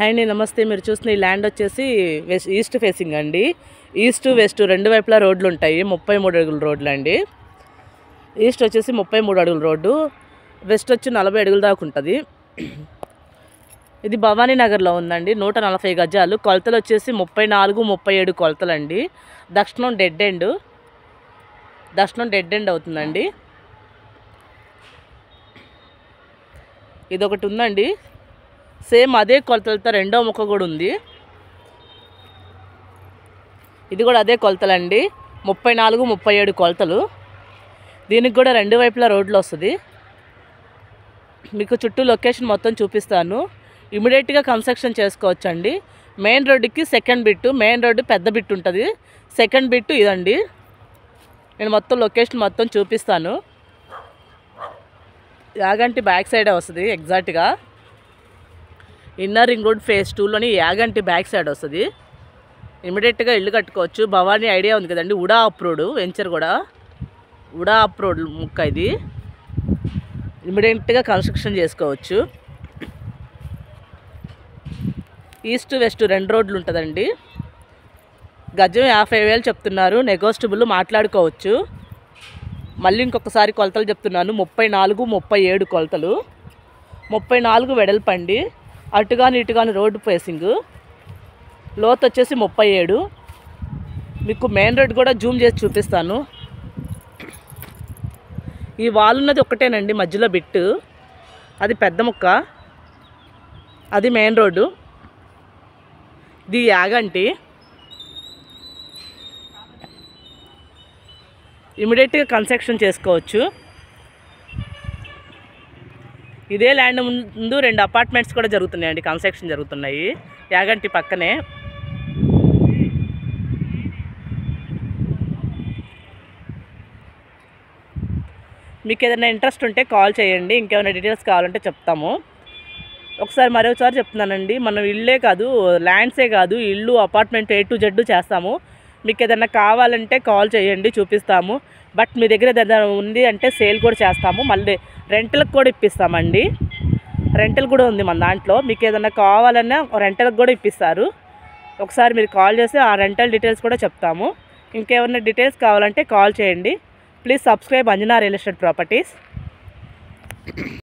Hi అండి, నమస్తే. మీరు చూస్తున్న ఈ ల్యాండ్ వచ్చేసి ఈస్ట్ ఫేసింగ్ అండి. ఈస్ట్ వెస్ట్ రెండు వైపులా రోడ్లు ఉంటాయి. 33 అడుగుల రోడ్లు అండి. ఈస్ట్ వచ్చేసి 33 అడుగుల రోడ్డు, వెస్ట్ వచ్చి 40 అడుగుల దాకా ఉంటుంది. ఇది భవానీ నగర్లో ఉందండి. 140 గజాలు. కొలతలు వచ్చేసి 34, 37 కొలతలు అండి. దక్షిణం డెడ్ ఎండ్ అవుతుందండి. ఇదొకటి ఉందండి, సేమ్ అదే కొలతలతో రెండో ముక్క కూడా ఉంది. ఇది కూడా అదే కొలతలండి, 34, 37 కొలతలు. దీనికి కూడా రెండు వైపులా రోడ్లు వస్తుంది. మీకు చుట్టూ లొకేషన్ మొత్తం చూపిస్తాను. ఇమీడియట్గా కన్స్ట్రక్షన్ చేసుకోవచ్చండి. మెయిన్ రోడ్డుకి సెకండ్ బిట్టు, మెయిన్ రోడ్డు పెద్ద బిట్టు ఉంటుంది. సెకండ్ బిట్టు ఇదండి. నేను మొత్తం లొకేషన్ మొత్తం చూపిస్తాను. యాగంటి బ్యాక్ సైడే వస్తుంది ఎగ్జాక్ట్గా. ఇన్నర్ రింగ్ రోడ్ ఫేజ్ 2లోని యాగంటి బ్యాక్ సైడ్ వస్తుంది. ఇమీడియట్గా ఇల్లు కట్టుకోవచ్చు. భవానీ ఐడియా ఉంది కదండి, ఉడా అప్రోడ్ వెంచర్ కూడా ఉడా అప్రోడ్ ముక్క. ఇది ఇమీడియట్గా కన్స్ట్రక్షన్ చేసుకోవచ్చు. ఈస్ట్ వెస్ట్ రెండు రోడ్లు ఉంటుందండి. గజం 50,000 చెప్తున్నారు, నెగోషియబుల్ మాట్లాడుకోవచ్చు. మళ్ళీ ఇంకొకసారి కొలతలు చెప్తున్నాను. 34, 37 కొలతలు. 34 వెడల్పండి. అటుగాని ఇటుగాని రోడ్డు ఫేసింగ్. లోతు వచ్చేసి 37. మీకు మెయిన్ రోడ్ కూడా జూమ్ చేసి చూపిస్తాను. ఈ వాల్ ఉన్నది ఒకటేనండి, మధ్యలో బిట్టు అది పెద్ద ముక్క, అది మెయిన్ రోడ్డు. ఇది యాగంటి. ఇమీడియట్గా కన్స్ట్రక్షన్ చేసుకోవచ్చు. ఇదే ల్యాండ్ ముందు 2 అపార్ట్మెంట్స్ కూడా జరుగుతున్నాయండి, కన్స్ట్రక్షన్ జరుగుతున్నాయి యాగంటి పక్కనే. మీకు ఏదైనా ఇంట్రెస్ట్ ఉంటే కాల్ చేయండి. ఇంకేమైనా డీటెయిల్స్ కావాలంటే చెప్తాము. మరోసారి చెప్తున్నానండి, మనం ఇల్లే కాదు, ల్యాండ్సే కాదు, ఇల్లు అపార్ట్మెంట్ A to Z చేస్తాము. మీకు ఏదైనా కావాలంటే కాల్ చేయండి, చూపిస్తాము. బట్ మీ దగ్గర ఏదైనా ఉంది అంటే సేల్ కూడా చేస్తాము. మళ్ళీ రెంటల్కి కూడా ఇప్పిస్తామండి. రెంటల్ కూడా ఉంది మన దాంట్లో. మీకు ఏదైనా కావాలన్నా రెంటల్కి కూడా ఇప్పిస్తారు. ఒకసారి మీరు కాల్ చేస్తే ఆ రెంటల్ డీటెయిల్స్ కూడా చెప్తాము. ఇంకేమైనా డీటెయిల్స్ కావాలంటే కాల్ చేయండి. Please subscribe Anjana real estate properties.